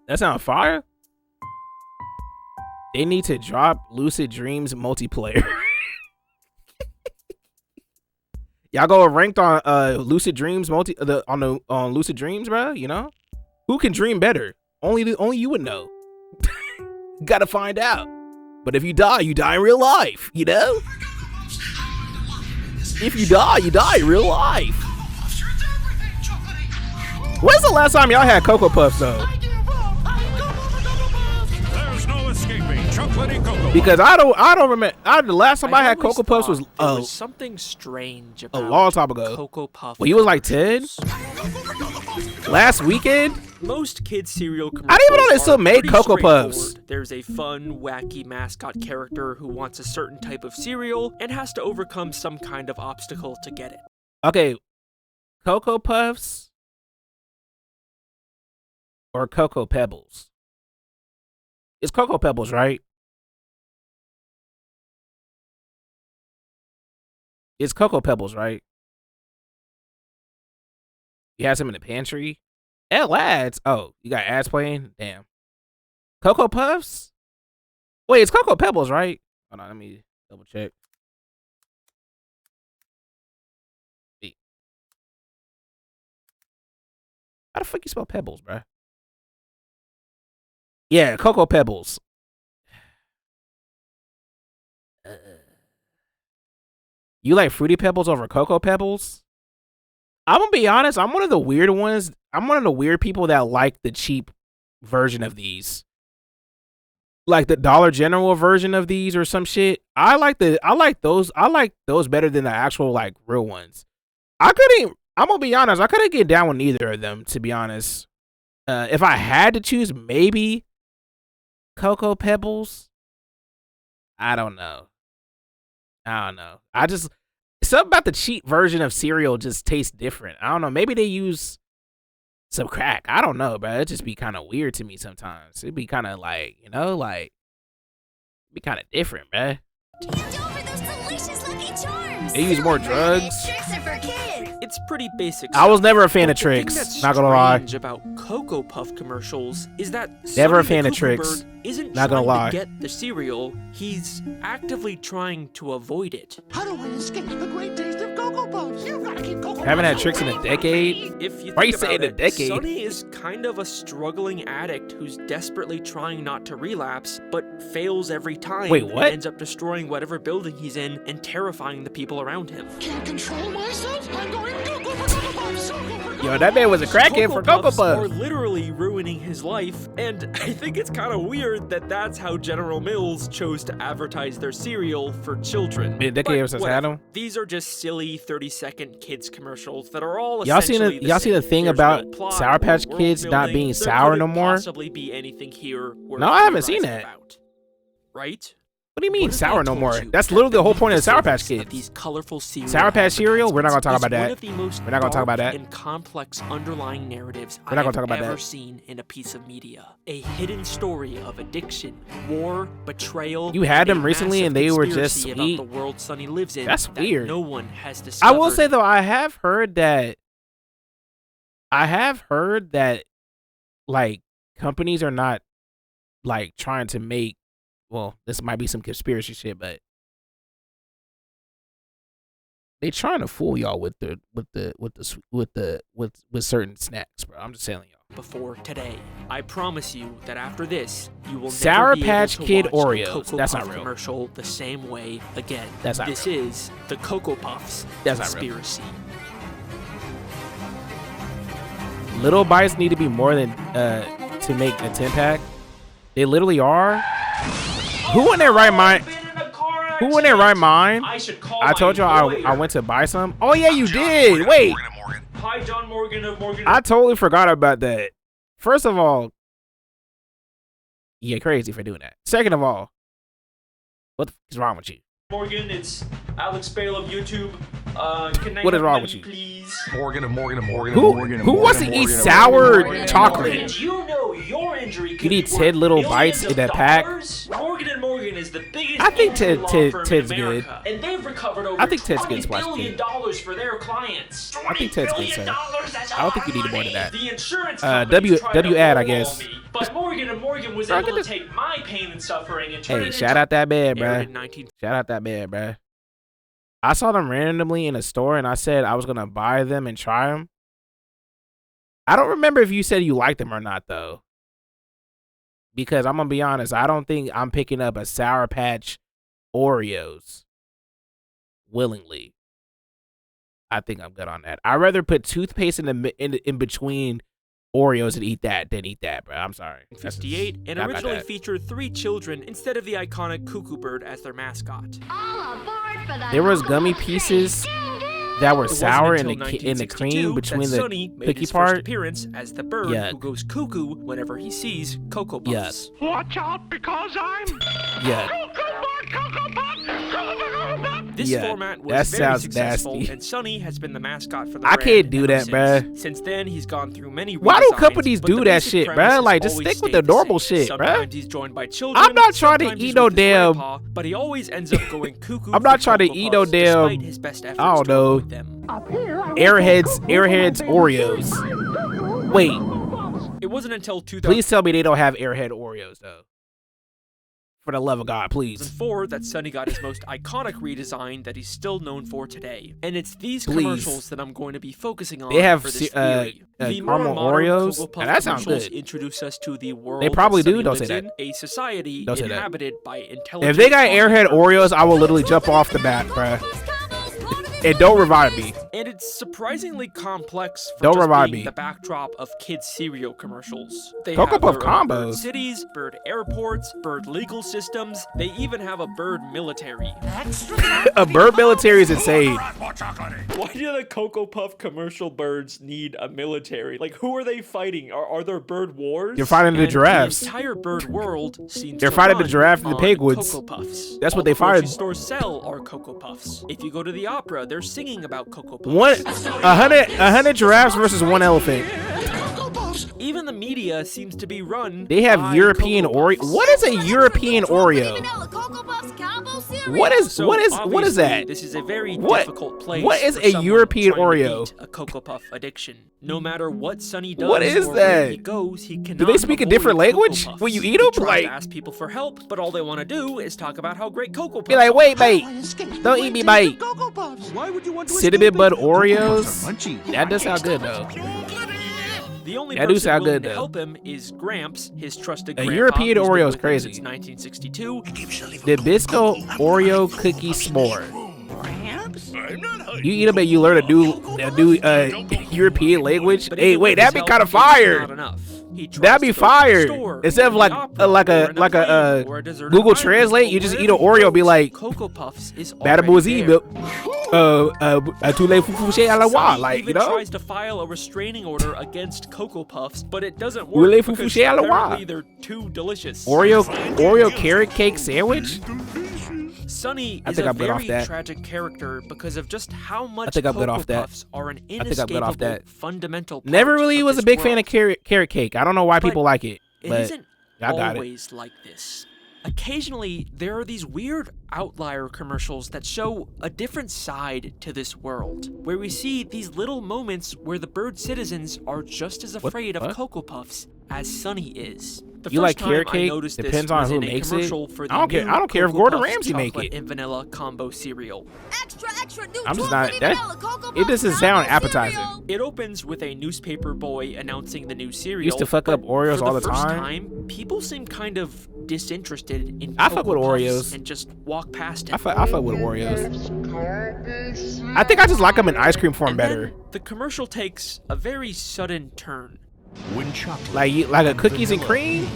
That sound fire. They need to drop Lucid Dreams multiplayer. Y'all go ranked on Lucid Dreams on Lucid Dreams, bro. You know who can dream better? Only you would know. Gotta find out. But if you die in real life. You know. If you die in real life. When's the last time y'all had Cocoa Puffs though? There's no escaping chocolatey Cocoa Puffs. Because I don't remember. The last time I had Cocoa Puffs was something strange about a long time ago. Cocoa Puff. Well, you was like 10 last weekend. Most kids cereal commercials I didn't even know they still made Cocoa Puffs. straightforward. There's a fun, wacky mascot character who wants a certain type of cereal and has to overcome some kind of obstacle to get it. Okay, Cocoa Puffs or Cocoa Pebbles? It's Cocoa Pebbles, right? It's Cocoa Pebbles, right? You have some in the pantry? Hell, ads. Oh, you got ads playing? Damn. Cocoa Puffs? Wait, it's Cocoa Pebbles, right? Hold on, let me double check. Wait. How the fuck you spell Pebbles, bro? Yeah, Cocoa Pebbles. You like Fruity Pebbles over Cocoa Pebbles? I'm gonna be honest, I'm one of the weird ones. I'm one of the weird people that like the cheap version of these. Like the Dollar General version of these or some shit. I like those better than the actual like real ones. I'm gonna be honest, I couldn't get down with neither of them, to be honest. If I had to choose, maybe Cocoa Pebbles. I don't know. Something about the cheap version of cereal just tastes different. I don't know. Maybe they use some crack. I don't know, bro. It just be kind of weird to me sometimes. It'd be kind of like, you know, like, be kind of different, bro. They use more drugs. It's pretty basic. I was never a fan of tricks. Not gonna lie. About Cocoa Puff commercials is that never a Sonny fan the of tricks. Bird isn't not gonna trying lie. to get the cereal. He's actively trying to avoid it. How do I escape the great taste of Cocoa Puffs? You gotta keep Cocoa Haven't had Puffs tricks in a decade. If you Why think you saying about a decade? Sonny is kind of a struggling addict who's desperately trying not to relapse, but fails every time. Wait, what? And ends up destroying whatever building he's in and terrifying the people around him. Can't control myself. I'm going Cocoa for Cocoa Puffs. Yo, that man was a crackhead for Cocoa Puffs. Are literally ruining his life, and I think it's kind of weird that that's how General Mills chose to advertise their cereal for children. Been a decade ever since I had them. These are just silly 30-second kids commercials that are all y'all seen the thing about Sour Patch Kids not being sour no more? Possibly be anything here. No, I haven't seen that. Right? What do you mean sour no more? That's literally the whole point of the Sour Patch Kids. These colorful Sour Patch cereal? We're not gonna talk about that. We're not gonna talk about that. And complex underlying narratives We're not gonna talk about I've ever that. seen in a piece of media. A hidden story of addiction, war, betrayal. You had and them a recently and massive they were just conspiracy sweet. About the world Sonny lives in. That's that weird. No one has I discovered. will say though, I have heard that like companies are not like trying to make, well, this might be some conspiracy shit, but they trying to fool y'all with certain snacks, bro. I'm just telling y'all. Before today, I promise you that after this, you will Sour never be Patch able to Kid watch a Oreos. Cocoa That's Puff not real. Commercial the same way again. That's not This real. is the Cocoa Puffs That's not real. conspiracy. Little bites need to be more than to make a 10-pack. They literally are. Who in their right mind? Who in their right mind? I told you I went to buy some. Oh yeah, you did. Wait. Hi, John Morgan of Morgan. I totally forgot about that. First of all, you're crazy for doing that. Second of all, what the fuck is wrong with you? Morgan, it's Alex Bale of YouTube. What is wrong with you? Please? Morgan. Who wants to eat sour chocolate? You know your injury You could need be 10 little worth bites in that pack. millions of dollars. Morgan is the biggest I think injury law firm in Ted's America, good. and they've recovered over I think Ted's good $20 splash billion kid. dollars for their clients. I think Ted's good, $20 son. billion, that's I don't think our you need more than money. that. The insurance W companies tried to ad, I lowball guess. me, but and was able to take my pain and suffering and turn it into... shout out that man, Aired bruh. in Shout out that man, bruh. I saw them randomly in a store, and I said I was gonna buy them and try them. I don't remember if you said you liked them or not, though. Because I'm gonna be honest, I don't think I'm picking up a Sour Patch Oreos willingly. I think I'm good on that. I'd rather put toothpaste in between Oreos and eat that than eat that, bro. I'm sorry. 1958, and originally featured 3 children instead of the iconic cuckoo bird as their mascot. There was gummy pieces that were sour in the cream between the cookie part. Appearance as the bird who goes cuckoo whenever he sees Cocoa Puffs. Watch out because I'm This format was very successful, and Sonny has been the mascot for the brand. I can't do that, bruh. Since then, he's gone through many redesigns. Why do companies do that shit, bruh? Like, just stick with the normal shit, bruh. Sometimes he's joined by children. I'm not trying to eat no damn. But he always ends up going cuckoo. I'm not trying to eat no damn. His best efforts I don't know. Airheads Oreos. Wait. It wasn't until 2004 Please tell me they don't have Airhead Oreos though. For the love of God, please. that Sonny got his most iconic redesign that he's still known for today. And it's these commercials that I'm going to be focusing on. They have for this theory. The caramel Oreos. And that sounds good. Introduce us to the world they probably do. Sonny Don't say lives that. in, a society don't say inhabited that. by intelligent. If they got Airhead Oreos, I will literally jump off the bat, bruh. And don't revive me. And it's surprisingly complex for don't just revive being me. the backdrop of kids' cereal commercials. They Cocoa have Puff their own combos. Bird cities, bird airports, bird legal systems. They even have a bird military. A bird military is insane. Why do the Cocoa Puff commercial birds need a military? Like, who are they fighting? Are there bird wars? You're fighting the giraffes. The entire bird world seems They're to fighting the run giraffe and the on penguins. Cocoa Puffs. That's what All they the grocery fight. stores sell are Cocoa Puffs. If you go to the opera, they're singing about Cocoa Puffs. 100 giraffes versus 1 elephant. Even the media seems to be run. They have by European Cocoa Oreo. Puffs. What is a European Oreo? What is that? This is a very difficult place. What is for a someone European trying to Oreo? beat a Cocoa Puff addiction. No matter what Sonny does, What is or where that? he goes, he cannot Do they speak a avoid different Cocoa language Puffs. when you eat He them? tries Like, to ask people for help, but all they want to do is talk about how great Cocoa Puffs be like, wait, mate, Escape don't the eat me, great mate. taste of Cocoa Puffs. Why would you want to Cinnamon escape Bud it? Cocoa Puffs Oreos. are munchy. That does sound good though. The only That do person sound willing good, to though. help him is Gramps, his trusted A grandpa, European who's been Oreo is with him crazy. Since 1962. Nabisco Oreo cookie s'more. You eat them and you learn a new European language. But Hey, even wait, with that'd his be kind of help, it's fire. not enough. He tries That'd be to go to the fire. store, Instead of or like the opera, like or in a plane, or a deserted Google island, Translate, you or just eat wherever an he Oreo, be goes, like, Cocoa Puffs is Madame already Bozzi, there. tous les foufouchés à la wa, Sonny like, you even know? tries to file a restraining order against Cocoa Puffs, but it doesn't Tous les work because foufouchés à la wa. apparently they're too delicious. Oreo carrot cake sandwich? Sonny I is think a I'm good off very that. tragic character because of just how much I think I'm good Cocoa off that. Puffs are an I think I'm good off inescapable that. fundamental part Never really of was a this big fan world. of carrot cake. I don't know why But people like it, It but isn't I got it. always like this. Occasionally, there are these weird outlier commercials that show a different side to this world, where we see these little moments where the bird citizens are just as afraid of what? Cocoa Puffs as Sonny is. The You first like time carrot I cake? noticed this Depends on was who in a makes it. commercial for the I don't care. new I don't care if Cocoa Gordon Puffs Ramsay make chocolate it. and vanilla combo cereal. Extra, new I'm just chocolate not- and that- vanilla Cocoa it doesn't Puffs sound combo appetizing. cereal. It opens with a newspaper boy announcing the new cereal. Used to fuck up but Oreos for all the first time. People seem kind of disinterested in I fuck Cocoa with Puffs Oreos. and just walk past it. I fuck with Oreos. I think I just like them in ice cream form And better. then the commercial takes a very sudden turn. When chocolate Like a cookies and cream?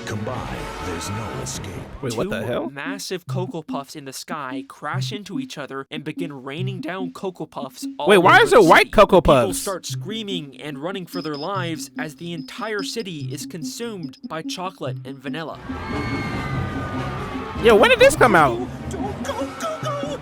combine, there's no escape. Wait, what the Two hell? massive Cocoa Puffs in the sky crash into each other and begin raining down Cocoa Puffs all Wait, why over is the there white city. Cocoa People Puffs? start screaming and running for their lives as the entire city is consumed by chocolate and vanilla. Yo, when did this come out?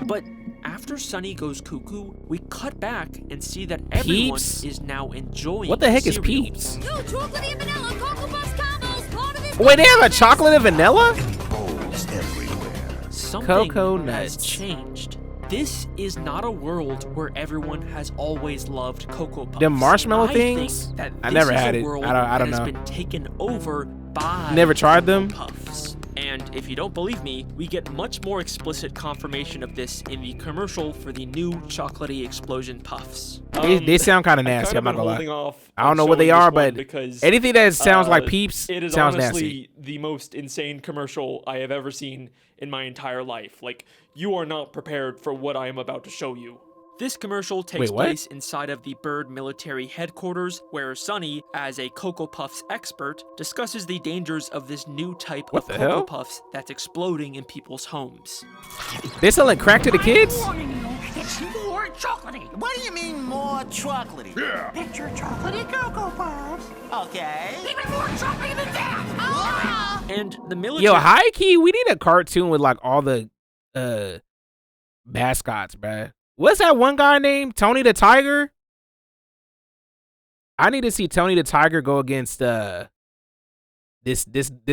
But after Sonny goes cuckoo, we cut back and see that everyone Peeps? is now enjoying What the heck is cereal. Peeps? New chocolate and vanilla Cocoa Puffs combos, part of this Wait, they have a chocolate and vanilla? Bowls everywhere. Something Cocoa has nuts. changed. This is not a world where everyone has always loved Cocoa Puffs. Them marshmallow I things? think that I this never is had a it. world I don't that know. has been taken over buy Never tried them? Cocoa Puffs. And if you don't believe me, we get much more explicit confirmation of this in the commercial for the new chocolatey explosion puffs. They sound kind of I've nasty. kind I'm of not been gonna holding lie. off I don't on know what they showing this are, one but because anything that sounds like Peeps it is sounds honestly nasty. the most insane commercial I have ever seen in my entire life. Like, you are not prepared for what I am about to show you. This commercial takes Wait, what? place inside of the Bird military headquarters, where Sunny, as a Cocoa Puffs expert, discusses the dangers of this new type What of the Cocoa hell? Puffs that's exploding in people's homes. They selling crack to the kids? Warning you, it's more chocolatey. What do you mean more chocolatey? Picture chocolatey Cocoa Puffs. Okay. Even more chocolatey than that. And the military... Yo, high key, we need a cartoon with like all the mascots, bruh. What's that one guy named? Tony the Tiger? I need to see Tony the Tiger go against this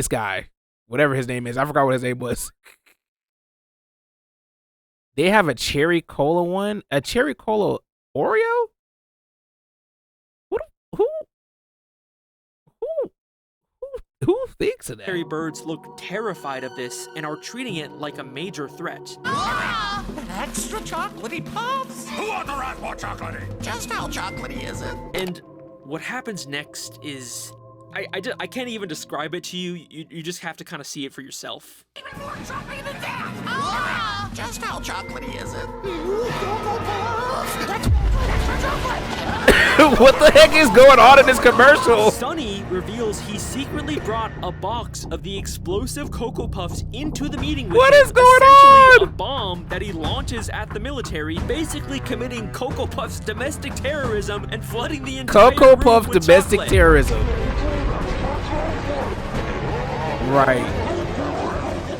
guy. Whatever his name is. I forgot what his name was. They have a cherry cola one? A cherry cola Oreo? Who thinks of that? military birds look terrified of this and are treating it like a major threat. An extra chocolatey puffs? Who authorized more chocolatey? Just how chocolatey is it? And what happens next is... I can't even describe it to you. You just have to kind of see it for yourself. Even more chocolatey than that. Just how chocolatey is it? Cocoa Puffs. That's extra chocolate. What the heck is going on in this commercial? Sunny reveals he secretly brought a box of the explosive Cocoa Puffs into the meeting with What him, is going essentially on? a bomb that he launches at the military, basically committing Cocoa Puffs domestic terrorism and flooding the entire Cocoa room Puff with domestic chocolate. terrorism. Right.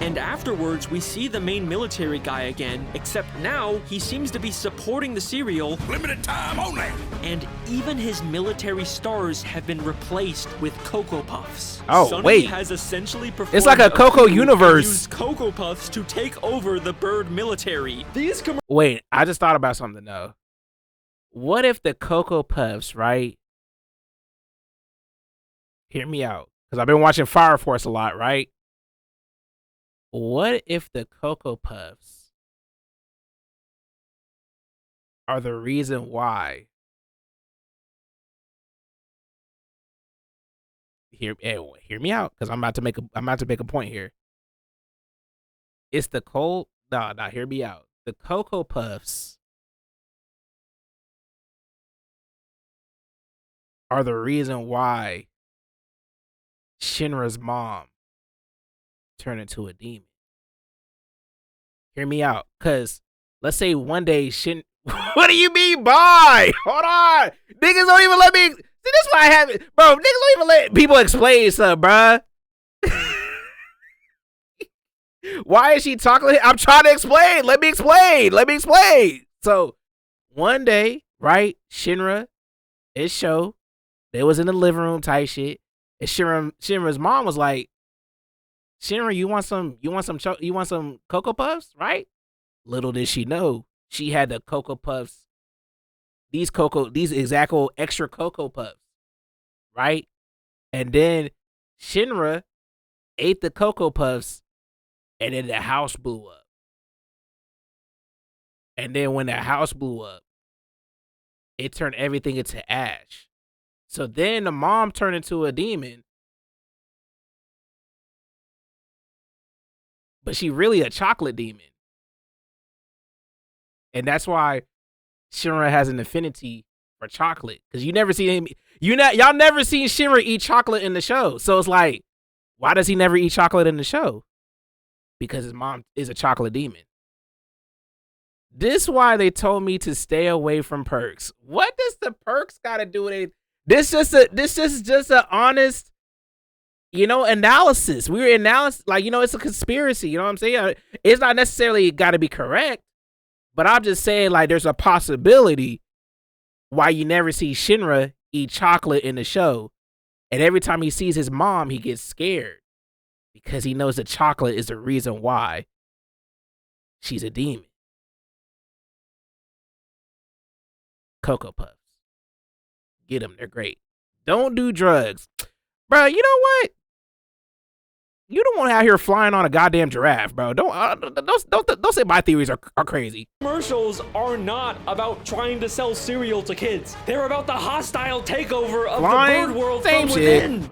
And afterwards, we see the main military guy again, except now he seems to be supporting the cereal, Limited time only. and even his military stars have been replaced with Cocoa Puffs. Oh, Sunny wait. has essentially performed It's like a Cocoa coup universe. and used Cocoa Puffs to take over the Bird military. These Wait, I just thought about something though. What if the Cocoa Puffs, right? Hear me out. Because I've been watching Fire Force a lot, right? What if the Cocoa Puffs are the reason why? Hear me out, because I'm about to make a point here. It's the hear me out. The Cocoa Puffs are the reason why Shinra's mom turned into a demon. Hear me out, cause let's say one day what do you mean by? Hold on, niggas don't even let me. See, this is why I have it, bro. Niggas don't even let people explain stuff, bruh. Why is she talking? I'm trying to explain. Let me explain. So one day, right? Shinra, his show, they was in the living room type shit. And Shinra's mom was like, Shinra, you want some Cocoa Puffs, right? Little did she know, she had the Cocoa Puffs, these exact old extra Cocoa Puffs, right? And then Shinra ate the Cocoa Puffs, and then the house blew up. And then when the house blew up, it turned everything into ash. So then the mom turned into a demon. But she really a chocolate demon. And that's why Shinra has an affinity for chocolate. Because y'all never seen Shinra eat chocolate in the show. So it's like, why does he never eat chocolate in the show? Because his mom is a chocolate demon. This is why they told me to stay away from perks. What does the perks gotta do with it? This is just an honest, analysis. We're analysis, it's a conspiracy. You know what I'm saying? It's not necessarily got to be correct, but I'm just saying, there's a possibility why you never see Shinra eat chocolate in the show, and every time he sees his mom, he gets scared because he knows that chocolate is the reason why she's a demon. Cocoa Puffs. Get them. They're great. Don't do drugs. Bro, you know what? don't want out here flying on a goddamn giraffe, bro. Don't say my theories are crazy. Commercials are not about trying to sell cereal to kids. They're about the hostile takeover of Flying, the bird world same from shit. within.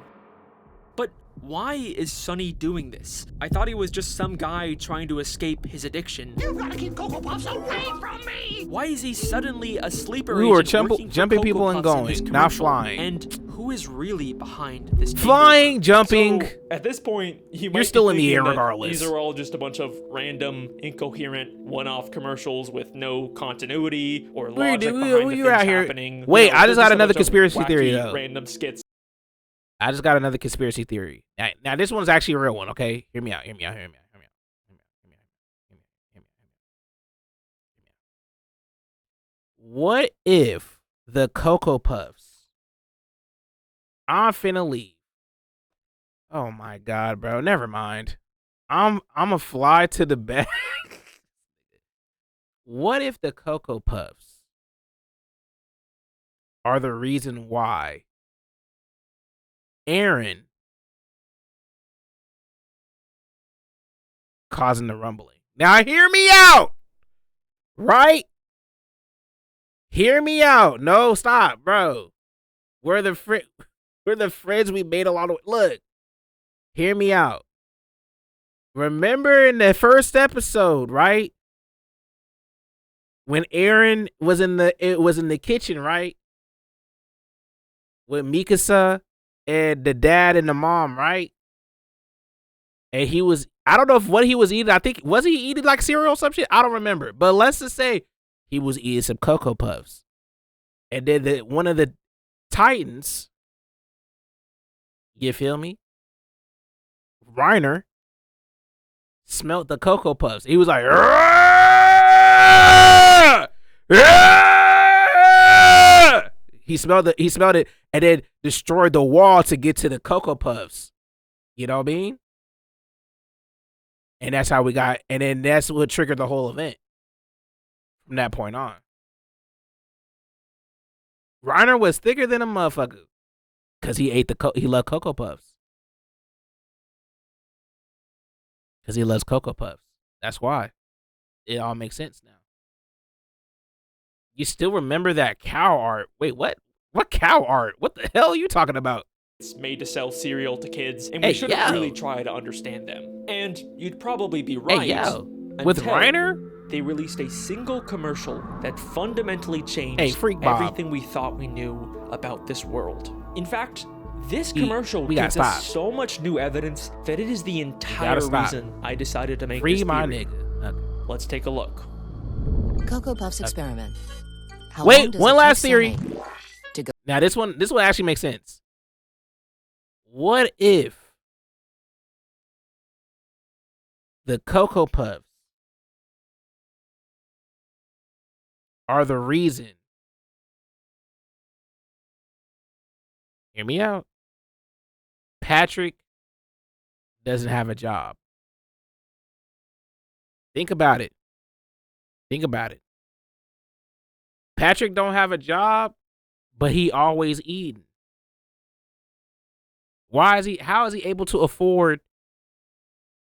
But why is Sonny doing this? I thought he was just some guy trying to escape his addiction. You gotta keep Cocoa Puffs away from me! Why is he suddenly a sleeper We were agent working for jumping Cocoa people and Puffs in this going, not commercial? flying. And who is really behind this? Flying, jumping. So, at this point, you might You're still be in the thinking air that regardless. These are all just a bunch of random, incoherent, one-off commercials with no continuity or logic behind the things out here. happening. Wait, You know, I just they're got a another bunch of conspiracy theory, wacky, though. Random skits. I just got another conspiracy theory. Now this one's actually a real one, okay? Hear me out. What if the Cocoa Puffs? I'm finna leave. Oh my god, bro. Never mind. I'ma fly to the back. What if the Cocoa Puffs are the reason why Aaron causing the rumbling? Now hear me out. Right? Hear me out. No, stop, bro. We're the friends we made along the way. Look. Hear me out. Remember in the first episode, right? When Aaron was in the kitchen, right? With Mikasa and the dad and the mom, right? And I don't know what he was eating. I think, was he eating like cereal or some shit? I don't remember. But let's just say he was eating some Cocoa Puffs. And then one of the Titans, you feel me? Reiner smelled the Cocoa Puffs. He was like, "Argh! Argh!" He smelled it, and then destroyed the wall to get to the Cocoa Puffs. You know what I mean? And that's how we got, and then that's what triggered the whole event from that point on. Reiner was thicker than a motherfucker because he loved Cocoa Puffs. Because he loves Cocoa Puffs. That's why. It all makes sense now. You still remember that cow art? Wait, what? What cow art? What the hell are you talking about? It's made to sell cereal to kids, and we shouldn't really try to understand them. And you'd probably be right. With Reiner? They released a single commercial that fundamentally changed Freak Bob. everything we thought we knew about this world. In fact, this commercial gives us so much new evidence that it is the entire reason I decided to make this Free my theory. nigga. Okay. Let's take a look. Cocoa Puffs experiment. How long Wait, does one it last take theory. Sonny to go? Now this one actually makes sense. What if the Cocoa Puffs are the reason? Hear me out. Patrick doesn't have a job. Think about it. Patrick don't have a job, but he always eating. How is he able to afford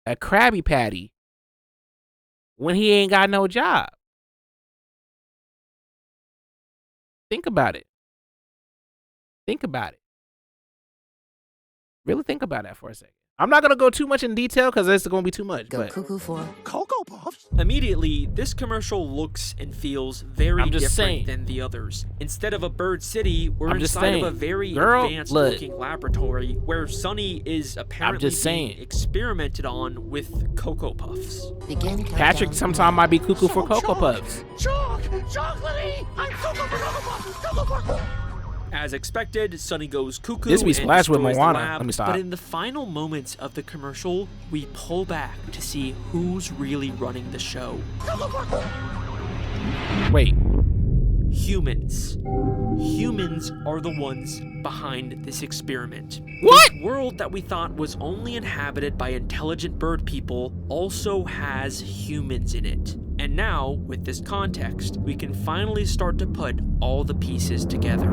a Krabby Patty when he ain't got no job? Think about it. Really think about that for a second. I'm not going to go too much in detail because it's going to be too much. Go But cuckoo for Cocoa Puffs? Immediately, this commercial looks and feels very different saying. than the others. Instead of a bird city, we're I'm just inside of a saying. very Girl, advanced-looking laboratory where Sonny is apparently just being saying. experimented on with Cocoa Puffs. begin Patrick countdown. sometime might be cuckoo for Cocoa Puffs. Chocolatey! I'm Cocoa for Cocoa Puffs! Cocoa Puffs! As expected, Sonny goes cuckoo This be and splashed with destroys the Moana. lab, Let me stop. But in the final moments of the commercial, we pull back to see who's really running the show. Wait. Humans. Humans are the ones behind this experiment. What? This world that we thought was only inhabited by intelligent bird people also has humans in it. And now, with this context, we can finally start to put all the pieces together.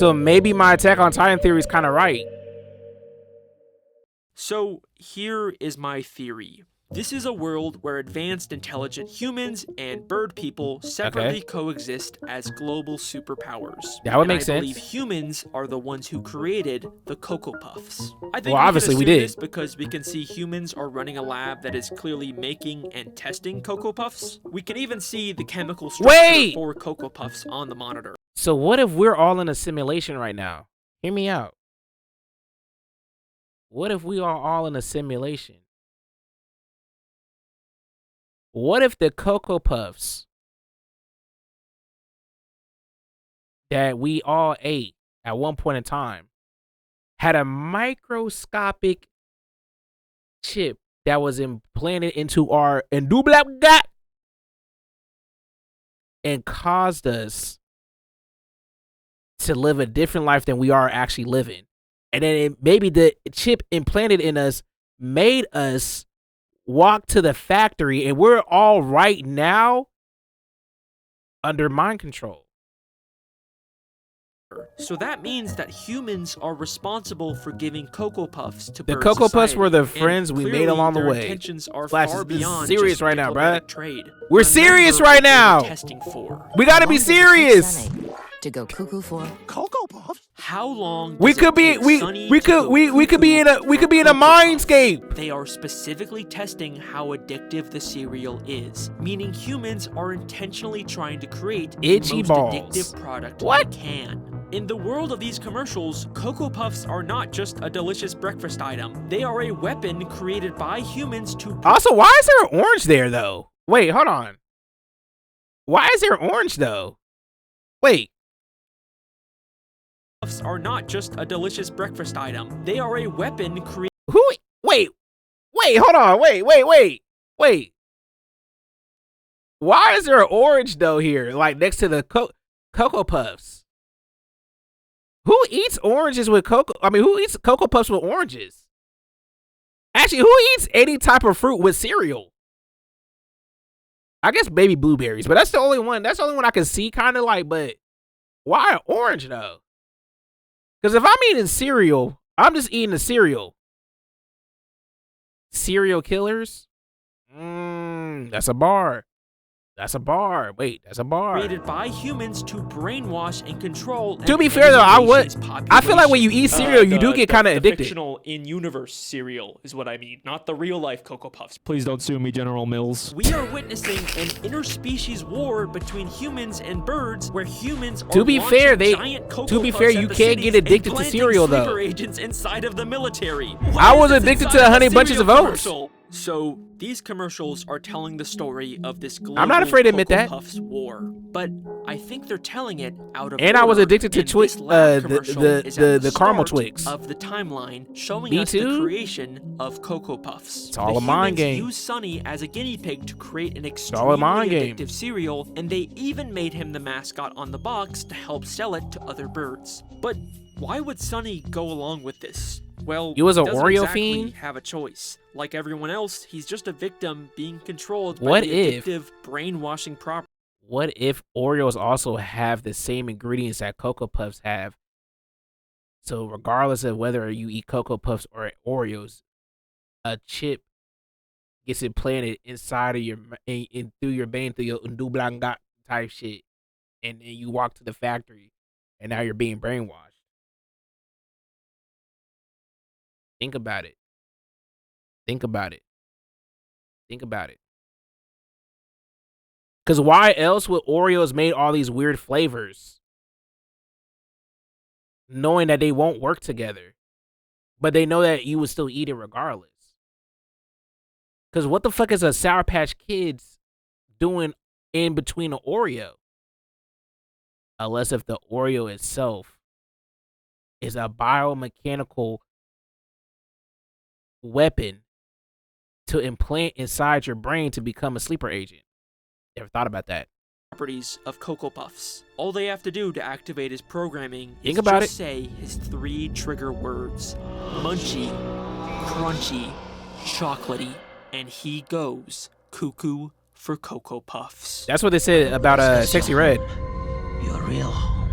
So maybe my Attack on Titan theory is kind of right. So here is my theory. This is a world where advanced intelligent humans and bird people separately coexist as global superpowers. That would make I sense. believe humans are the ones who created the Cocoa Puffs. I think Well, obviously we did. this because we can see humans are running a lab that is clearly making and testing Cocoa Puffs. We can even see the chemical structure for Cocoa Puffs on the monitor. So what if we're all in a simulation right now? Hear me out. What if we are all in a simulation? What if the Cocoa Puffs that we all ate at one point in time had a microscopic chip that was implanted into our indublab gut and caused us to live a different life than we are actually living? And then maybe the chip implanted in us made us walk to the factory, and we're all right now under mind control. So that means that humans are responsible for giving Cocoa Puffs to the bird Cocoa Puffs society, were the and friends we made clearly along the their way. intentions are Flash, far this is beyond serious just right now, diplomatic bruh. trade. We're serious right now. Testing for. We gotta be serious. To go cuckoo for Cocoa Puffs? How long We does could it be take we Sunny we to could go we could be in a Cocoa Puffs? mindscape. They are specifically testing how addictive the cereal is, meaning humans are intentionally trying to create Itchy the most balls. addictive product What? they can. In the world of these commercials, Cocoa Puffs are not just a delicious breakfast item. They are a weapon created by humans to Also, why is there orange there though? Wait, hold on. Why is there orange though? Wait. Puffs are not just a delicious breakfast item. They are a weapon created. Who? Wait, hold on. Wait. Why is there an orange though here, like next to the Cocoa Puffs? Who eats oranges with cocoa? I mean, who eats Cocoa Puffs with oranges? Actually, who eats any type of fruit with cereal? I guess baby blueberries, but that's the only one. That's the only one I can see, kind of like. But why orange though? Because if I'm eating cereal, I'm just eating the cereal. Serial killers? That's a bar. That's a bar. Wait, that's a bar. Created by humans to brainwash and control. To be fair though, I feel like when you eat cereal, you do get kind of addicted. Fictional in-universe cereal is what I mean, not the real-life Cocoa Puffs. Please don't sue me, General Mills. We are witnessing an interspecies war between humans and birds, where humans are To be launching fair, giant Cocoa to be Puffs fair, at you the can't cities get addicted and to planting cereal, though. sleeper agents inside of the military. I Why was is this addicted inside to of Honey a Bunches of cereal Oats. commercial? So these commercials are telling the story of this global I'm not afraid to admit Cocoa that. Puffs war, but I think they're telling it out of And I was order, addicted to and Twix, this lab the commercial is at the caramel start Twix. of the timeline, showing Me us too. the creation of Cocoa Puffs. It's all the a mind humans game. used Sunny as a guinea pig to create an all a extremely mind game. addictive cereal, and they even made him the mascot on the box to help sell it to other birds. But why would Sunny go along with this? Well, You was he a doesn't Oreo exactly fiend? have a choice. Like everyone else, he's just a victim being controlled by What the if- addictive brainwashing property. What if Oreos also have the same ingredients that Cocoa Puffs have? So regardless of whether you eat Cocoa Puffs or Oreos, a chip gets implanted inside of your in through your vein, through your undublanga type shit, and then you walk to the factory, and now you're being brainwashed. Think about it. Think about it. Think about it. Because why else would Oreos made all these weird flavors, knowing that they won't work together, but they know that you would still eat it regardless? Because what the fuck is a Sour Patch Kids doing in between an Oreo? Unless if the Oreo itself is a biomechanical weapon to implant inside your brain to become a sleeper agent. Never thought about that. Properties of Cocoa Puffs. All they have to do to activate his programming Think is about just say his 3 trigger words: munchy, crunchy, chocolatey, and he goes cuckoo for Cocoa Puffs. That's what they said about Sexy Red. Your real home.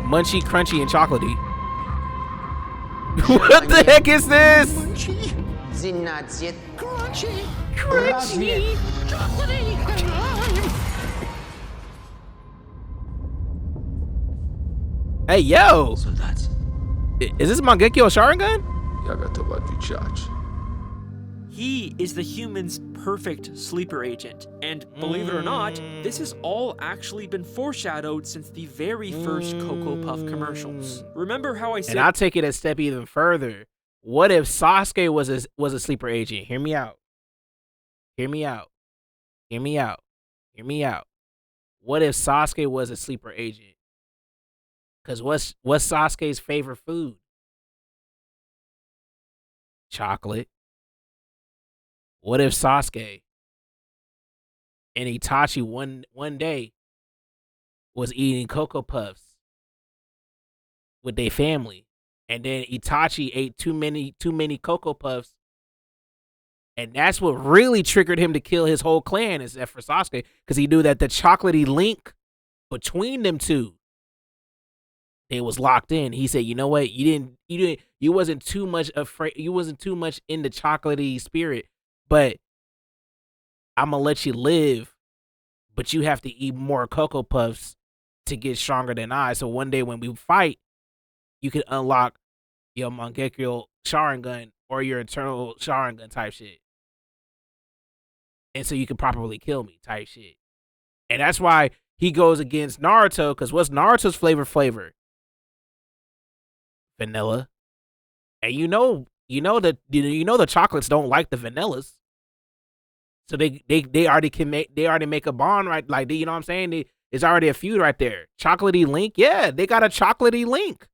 Munchy, crunchy, and chocolatey. What the heck is this? Munchy, Zinazit. crunchy, chocolatey, and lime. Hey, yo. Soldat, Is this Mangekyo Sharingan? я готов отвечать. He is the human's perfect sleeper agent, and believe it or not, this has all actually been foreshadowed since the very first Cocoa Puff commercials. Remember how I said— And I'll take it a step even further. What if Sasuke was a sleeper agent? Hear me out. Hear me out. Hear me out. Hear me out. What if Sasuke was a sleeper agent? Because what's Sasuke's favorite food? Chocolate. What if Sasuke and Itachi one day was eating Cocoa Puffs with their family, and then Itachi ate too many Cocoa Puffs, and that's what really triggered him to kill his whole clan, except for Sasuke, because he knew that the chocolatey link between them two, it was locked in. He said, "You know what? You wasn't too much afraid. You wasn't too much in the chocolatey spirit, but I'm gonna let you live. But you have to eat more Cocoa Puffs to get stronger than I. So one day when we fight, you can unlock your Mangekyo Sharingan or your Eternal Sharingan type shit, and so you can properly kill me type shit." And that's why he goes against Naruto, because what's Naruto's flavor? Vanilla. And you know the chocolates don't like the vanillas. So they already make a bond, right? Like, you know what I'm saying? It's already a feud right there. Chocolatey Link, yeah, they got a chocolatey Link.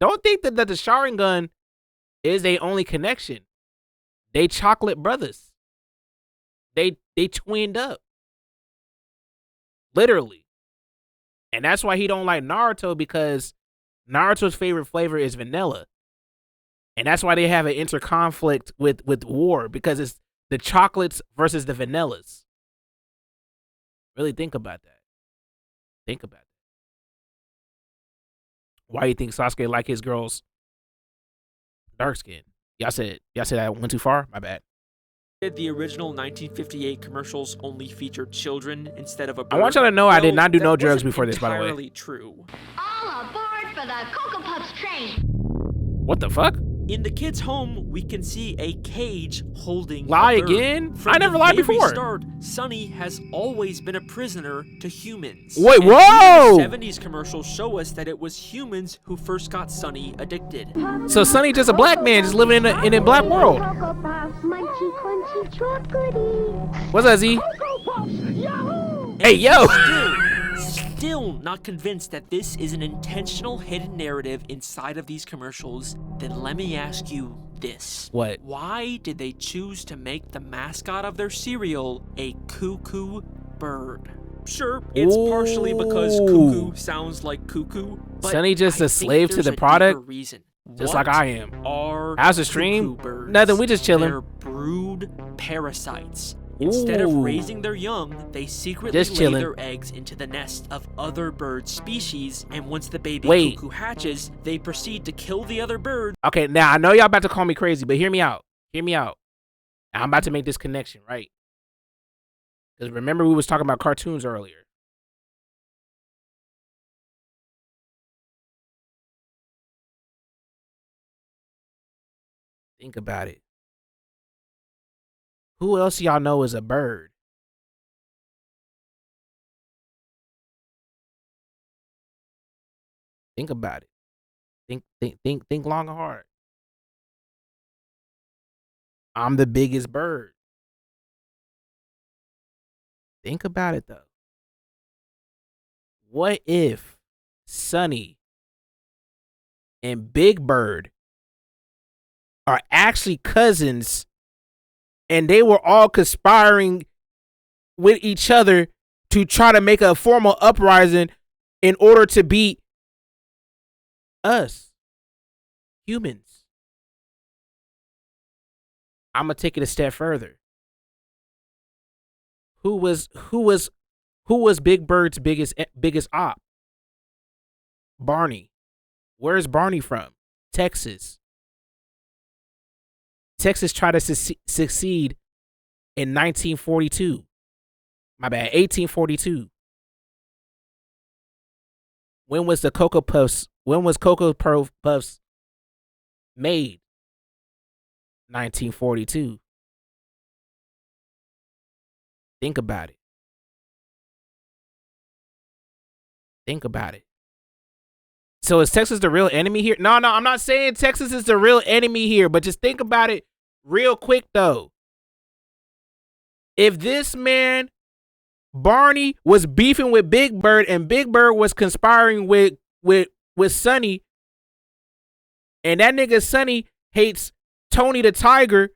Don't think that the Sharingan is their only connection. They chocolate brothers. They twinned up. Literally. And that's why he don't like Naruto, because Naruto's favorite flavor is vanilla. And that's why they have an interconflict with war, because it's the chocolates versus the vanillas. Really think about that. Why do you think Sasuke like his girls dark skin? Y'all said I went too far? My bad. the original 1958 commercials only featured children instead of a bird. I want y'all to know I did not do no drugs before this, by the way. Entirely true. All aboard for the Cocoa Puffs train. What the fuck? In the kid's home, we can see a cage holding Lie a bird. again? From I never the lied very before. Start, Sunny has always been a prisoner to humans. Wait, And whoa! even the 70s commercials show us that it was humans who first got Sunny addicted. So Sunny just a black man just living in a black world. Cocoa Puffs, munchy, crunchy, chocolatey. What's that, Z? Cocoa Puffs, yahoo! Hey, yo! Still not convinced that this is an intentional hidden narrative inside of these commercials, then let me ask you this. What? Why did they choose to make the mascot of their cereal a cuckoo bird? Sure, it's partially because cuckoo sounds like cuckoo, but Sunny just I a slave think to there's the a product? deeper reason. Just What like I am. Are How's the stream? cuckoo birds? Nothing, we just chilling. They're brood parasites. Instead of Ooh. raising their young, they secretly Just lay chilling. their eggs into the nest of other bird species, and once the baby Wait. cuckoo hatches, they proceed to kill the other bird. Okay, now I know y'all about to call me crazy, but hear me out. I'm about to make this connection, right? Because remember we was talking about cartoons earlier. Think about it. Who else y'all know is a bird? Think about it. Think long and hard. I'm the biggest bird. Think about it though. What if Sunny and Big Bird are actually cousins, and they were all conspiring with each other to try to make a formal uprising in order to beat us, humans? I'm gonna take it a step further. Who was Who was Big Bird's biggest op? Barney. Where's Barney from? Texas. Texas tried to succeed in 1942. My bad, 1842. When was Cocoa Puffs made? 1942. Think about it. Think about it. So is Texas the real enemy here? No, I'm not saying Texas is the real enemy here, but just think about it real quick though. If this man, Barney, was beefing with Big Bird and Big Bird was conspiring with Sonny, and that nigga Sonny hates Tony the Tiger,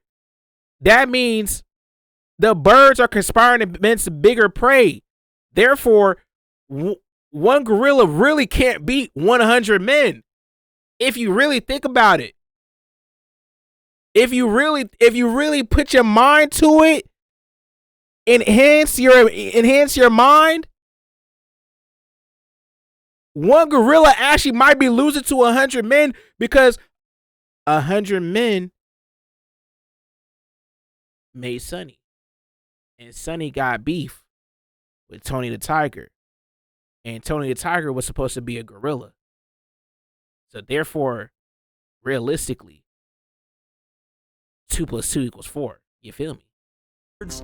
that means the birds are conspiring against bigger prey. Therefore, one gorilla really can't beat 100 men. If you really think about it. If you really put your mind to it, enhance your mind, one gorilla actually might be losing to 100 men because 100 men made Sonny. And Sonny got beef with Tony the Tiger. And Tony the Tiger was supposed to be a gorilla. So therefore, realistically, 2 + 2 = 4. You feel me?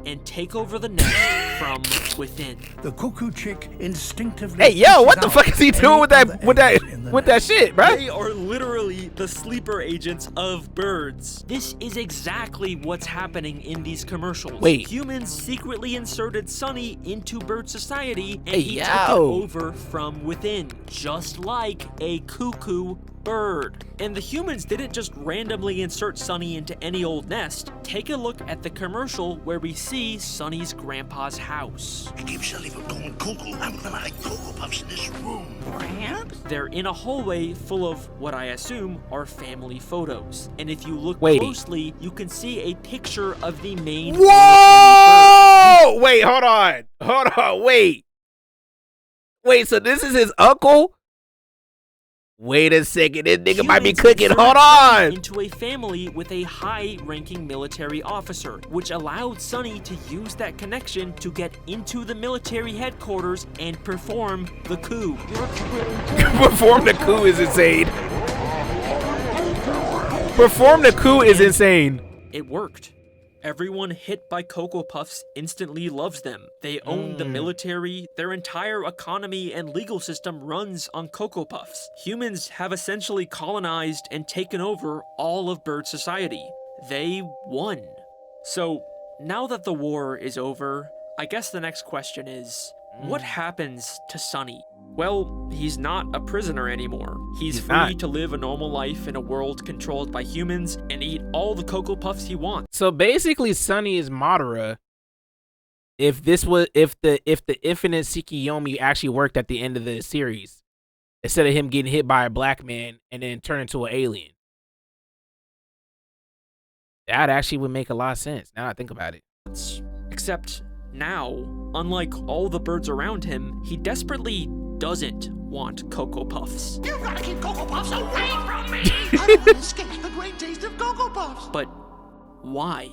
And take over the nest from within. The cuckoo chick instinctively. Hey, yo, what the fuck is he doing with that shit, bro? They are literally the sleeper agents of birds. This is exactly what's happening in these commercials. Wait. Humans secretly inserted Sonny into bird society, and Hey, he took it over from within, just like a cuckoo bird. And the humans didn't just randomly insert Sonny into any old nest. Take a look at the commercial where we see Sonny's grandpa's house. He keeps Sonny from going cuckoo. I'm gonna hide Cocoa Puffs in this room. Gramps? They're in a hallway full of what I assume are family photos. And if you look Wait. closely, you can see a picture of the main. Whoa! Wait, hold on, wait, so this is his uncle? Wait a second, this nigga might be cooking. Hold on. Into a family with a high-ranking military officer, which allowed Sonny to use that connection to get into the military headquarters and perform the coup. Perform the coup is insane. Perform the coup is insane. It worked. Everyone hit by Cocoa Puffs instantly loves them. They own the military, their entire economy and legal system runs on Cocoa Puffs. Humans have essentially colonized and taken over all of bird society. They won. So, now that the war is over, I guess the next question is, what happens to Sonny? Well, he's not a prisoner anymore. He's free to live a normal life in a world controlled by humans and eat all the Cocoa Puffs he wants. So basically, Sonny is Madara. If the infinite Tsukiyomi actually worked at the end of the series, instead of him getting hit by a black man and then turn into an alien, that actually would make a lot of sense. Now I think about it. Except now, unlike all the birds around him, he desperately doesn't want Cocoa Puffs. You've got to keep Cocoa Puffs away from me. I don't want to escape the great taste of Cocoa Puffs. But why?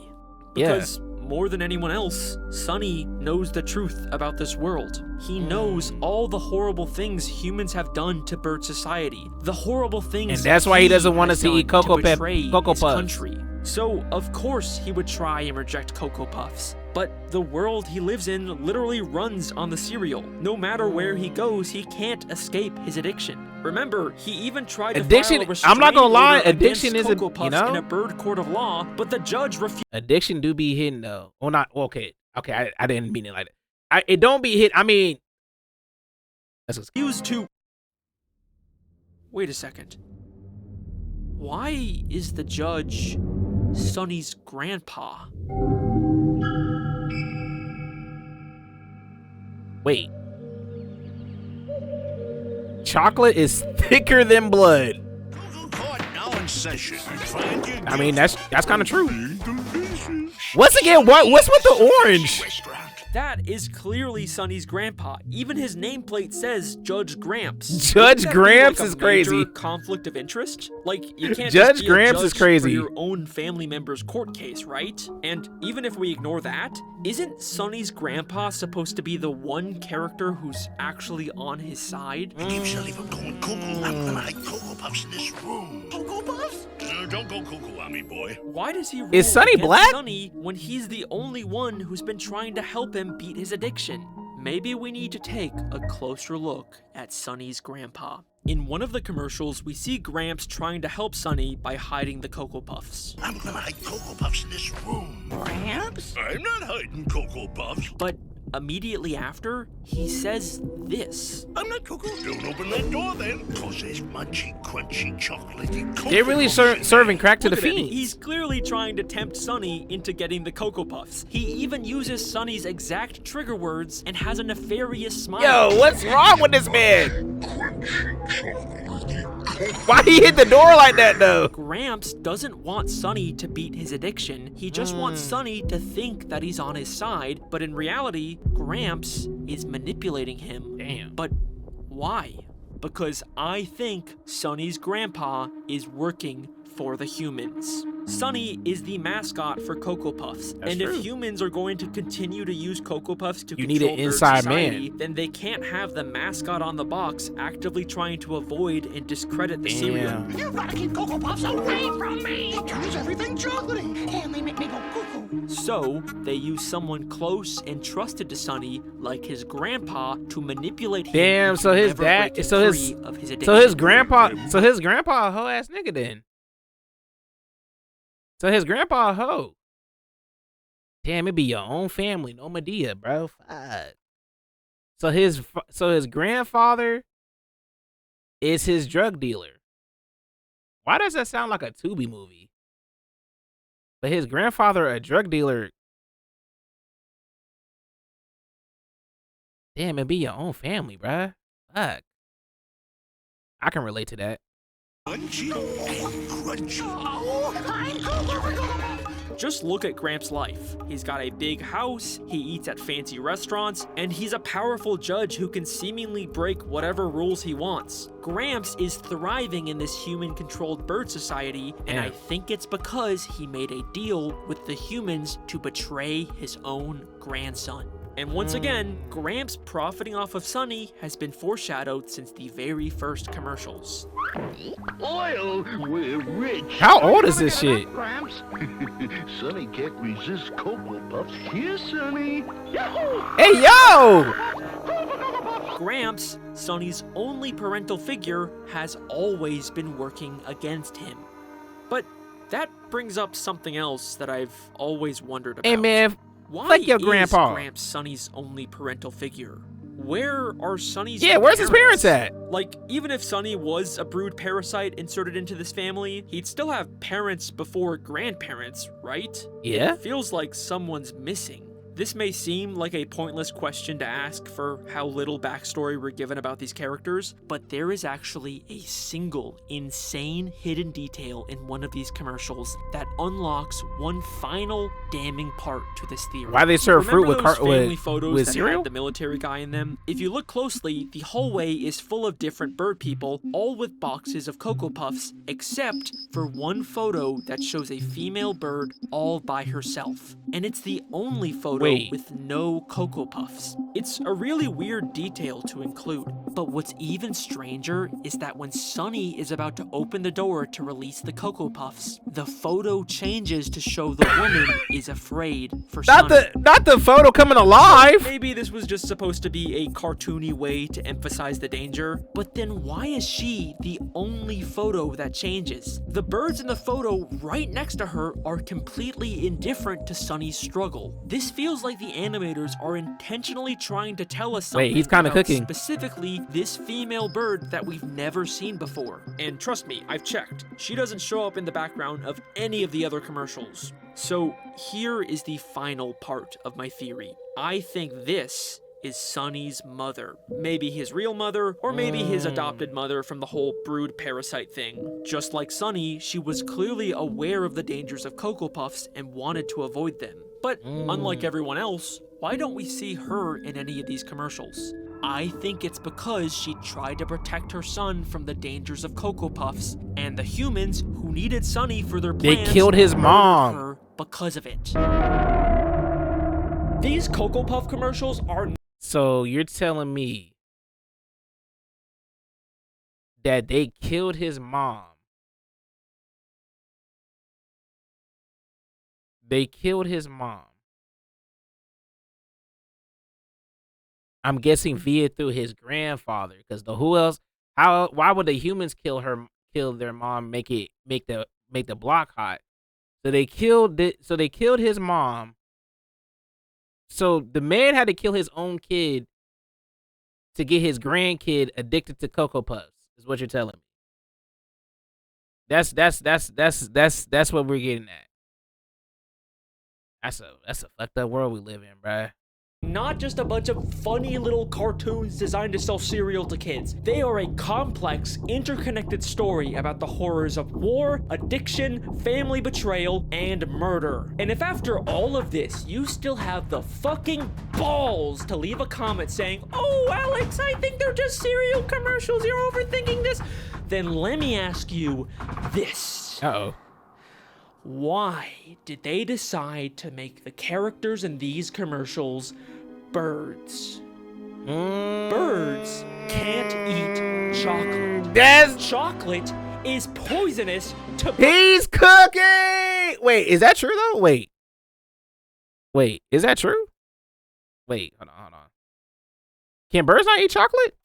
Because more than anyone else, Sonny knows the truth about this world. He knows all the horrible things humans have done to bird society. The horrible things. And that's why he doesn't want us to eat Cocoa Puffs. Country. So, of course, he would try and reject Cocoa Puffs. But the world he lives in literally runs on the cereal. No matter where he goes, he can't escape his addiction. Remember, he even tried to file a restraining I'm not gonna lie, order addiction against isn't, Cocoa Puffs in a bird court of law, but the judge refused. Addiction do be hidden though. Well, not okay. I didn't mean it like that. It don't be hit. I mean, refused to. Wait a second. Why is the judge Sonny's grandpa? Wait. Chocolate is thicker than blood. I mean, that's kind of true. Once again, what's with the orange? That is clearly Sonny's grandpa. Even his nameplate says Judge Gramps. Judge Gramps like is crazy. Conflict of interest? Like, you can't Judge just be Gramps a is judge crazy. for your own family member's court case, right? And even if we ignore that, isn't Sonny's grandpa supposed to be the one character who's actually on his side? Keep Shelly from going cuckoo. I'm gonna hide Cocoa Puffs in this room. Cocoa Puffs? Don't go cuckoo on me, boy. Why does he rule Is Sonny against black? Sonny when he's the only one who's been trying to help him beat his addiction? Maybe we need to take a closer look at Sonny's grandpa. In one of the commercials, we see Gramps trying to help Sonny by hiding the Cocoa Puffs. I'm gonna hide Cocoa Puffs in this room. Gramps? I'm not hiding Cocoa Puffs. But immediately after, he says this. I'm not cuckoo. Don't open that door then. Cause there's munchy, crunchy, chocolatey Cocoa They're really Puffs serving crack to the Look at him. fiends. He's clearly trying to tempt Sonny into getting the Cocoa Puffs. He even uses Sonny's exact trigger words and has a nefarious smile. Yo, what's wrong with this man? Why he hit the door like that though? Gramps doesn't want Sonny to beat his addiction. He just wants Sonny to think that he's on his side, but in reality, Gramps is manipulating him. Damn. But why? Because I think Sonny's grandpa is working for the humans. Sonny is the mascot for Cocoa Puffs, That's and true. if humans are going to continue to use Cocoa Puffs to You need control an their inside society, man. then they can't have the mascot on the box actively trying to avoid and discredit the cereal. Damn. You gotta keep Cocoa Puffs away from me. It turns everything chocolatey, and they make me go cuckoo. So, they use someone close and trusted to Sonny, like his grandpa, to manipulate him. Damn, so his never dad, break so free of his so his addiction. grandpa a hoe ass nigga then. So his grandpa a hoe. Damn, it be your own family, no Medea, bro. Fuck. So his grandfather is his drug dealer. Why does that sound like a Tubi movie? But his grandfather a drug dealer. Damn, it be your own family, bruh. Fuck. I can relate to that. Crunchy and crunchy. Oh, I'm Cocoa. Just look at Gramps' life. He's got a big house, he eats at fancy restaurants, and he's a powerful judge who can seemingly break whatever rules he wants. Gramps is thriving in this human-controlled bird society, and I think it's because he made a deal with the humans to betray his own grandson. And once again, Gramps profiting off of Sonny has been foreshadowed since the very first commercials. Oil, we're rich. How old is this shit? Gramps? Sonny can't resist Cocoa Puffs. Here, Sonny. Yahoo! Hey, yo! Gramps, Sonny's only parental figure, has always been working against him. But that brings up something else that I've always wondered about. Hey, man. Why Fuck your is grandpa. Gramps Sonny's only parental figure? Where are Sonny's Where's his parents at? Like, even if Sonny was a brood parasite inserted into this family, he'd still have parents before grandparents, right? Yeah. It feels like someone's missing. This may seem like a pointless question to ask for how little backstory we're given about these characters, but there is actually a single insane hidden detail in one of these commercials that unlocks one final damning part to this theory. Why they serve fruit with Remember those family with photos that cereal? had the military guy in them? If you look closely, the hallway is full of different bird people, all with boxes of Cocoa Puffs, except for one photo that shows a female bird all by herself. And it's the only photo with no Cocoa Puffs. It's a really weird detail to include, but what's even stranger is that when Sonny is about to open the door to release the Cocoa Puffs, the photo changes to show the woman is afraid for Sonny. Not the photo coming alive. Maybe this was just supposed to be a cartoony way to emphasize the danger, but then why is she the only photo that changes? The birds in the photo right next to her are completely indifferent to Sonny's struggle. This feels like the animators are intentionally trying to tell us something. Wait, he's kind of about cooking. Specifically, this female bird that we've never seen before. And trust me, I've checked. She doesn't show up in the background of any of the other commercials. So here is the final part of my theory. I think this is Sonny's mother. Maybe his real mother, or maybe his adopted mother from the whole brood parasite thing. Just like Sonny, she was clearly aware of the dangers of Cocoa Puffs and wanted to avoid them. But unlike everyone else, Why don't we see her in any of these commercials? I think it's because she tried to protect her son from the dangers of Cocoa Puffs, and the humans who needed Sunny for their plans they killed his mom her because of it. These Cocoa Puff commercials are... So you're telling me that they killed his mom? They killed his mom. I'm guessing via through his grandfather, because who else? Why would the humans kill their mom, make the block hot? So they killed his mom. So the man had to kill his own kid to get his grandkid addicted to Cocoa Puffs, is what you're telling me. That's what we're getting at. That's a fucked up world we live in, bruh. Not just a bunch of funny little cartoons designed to sell cereal to kids. They are a complex, interconnected story about the horrors of war, addiction, family betrayal, and murder. And if after all of this, you still have the fucking balls to leave a comment saying, "Oh, Alex, I think they're just cereal commercials, you're overthinking this," then let me ask you this. Uh-oh. Why did they decide to make the characters in these commercials birds? Birds can't eat chocolate. Chocolate is poisonous to... He's cooking! Wait, is that true though? Wait, is that true? Wait, hold on. Can birds not eat chocolate?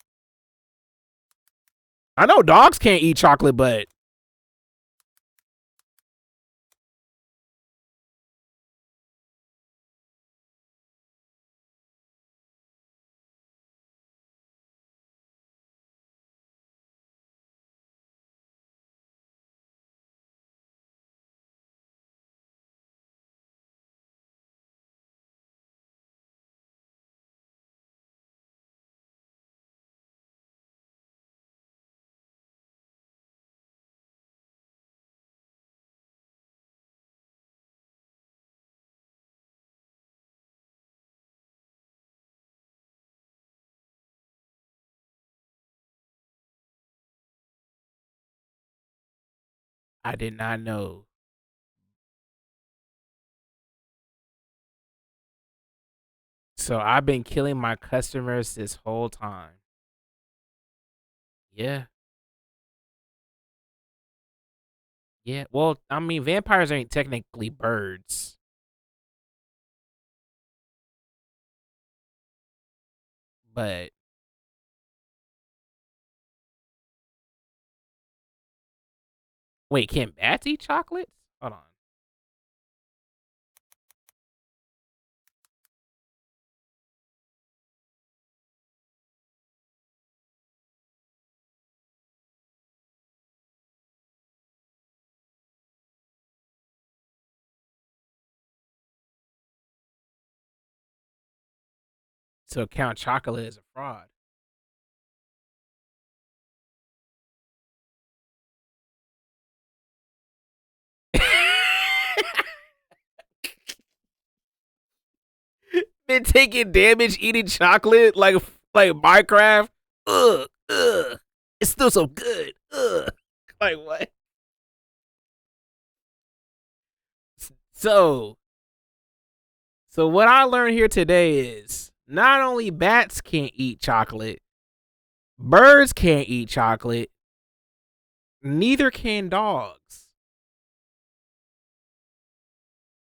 I know dogs can't eat chocolate, but... I did not know. So I've been killing my customers this whole time. Yeah. Yeah. Well, I mean, vampires ain't technically birds. But... Wait, can bats eat chocolate? Hold on. So Count Chocolate is a fraud. Been taking damage eating chocolate like Minecraft. Ugh. It's still so good. Ugh. Like what? So what I learned here today is not only bats can't eat chocolate, birds can't eat chocolate, neither can dogs.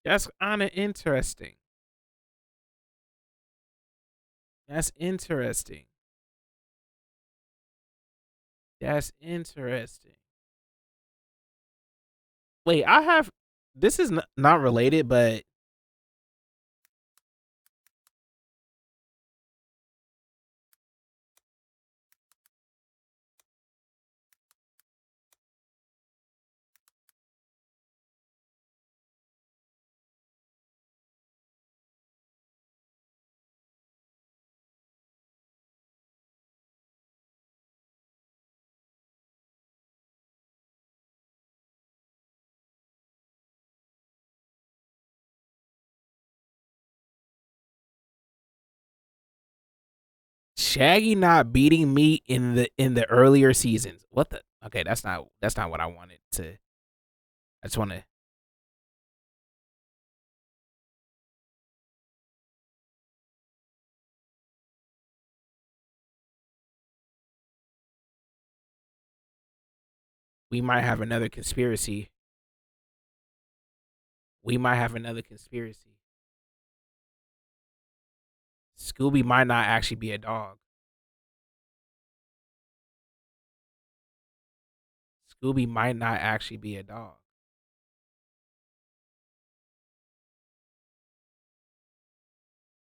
That's kind of interesting. That's interesting. Wait, this is not related, but Shaggy not beating me in the earlier seasons? What the? Okay, that's not what I wanted to. I just want to. We might have another conspiracy. We might have another conspiracy. Scooby might not actually be a dog. Scooby might not actually be a dog.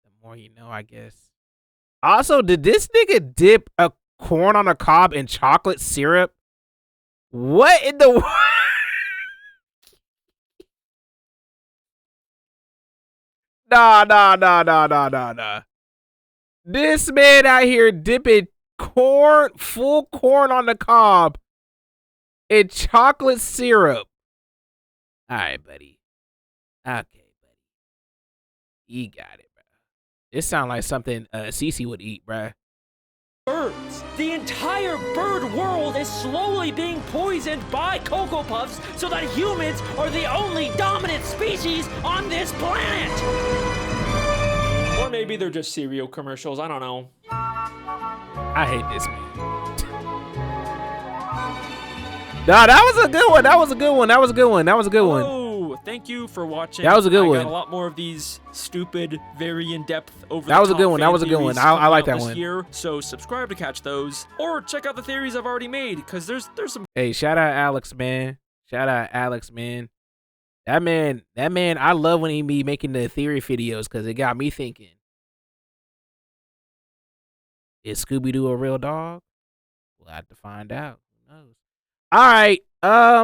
The more you know, I guess. Also, did this nigga dip a corn on the cob in chocolate syrup? What in the world? Nah. This man out here dipping full corn on the cob in chocolate syrup. All right, buddy. Okay, buddy. You got it, bro. This sounds like something Cece would eat, bro. Birds. The entire bird world is slowly being poisoned by Cocoa Puffs so that humans are the only dominant species on this planet. Or maybe they're just cereal commercials. I don't know. I hate this man. Nah, that was a good one. That was a good one. Oh, thank you for watching. That was a good one. I got a lot more of these stupid, very in-depth, over That was a good one. I like that one. Here, so subscribe to catch those, or check out the theories I've already made, because there's some. Hey, shout out Alex, man. That man, I love when he be making the theory videos because it got me thinking. Is Scooby-Doo a real dog? We'll have to find out. Who knows? All right.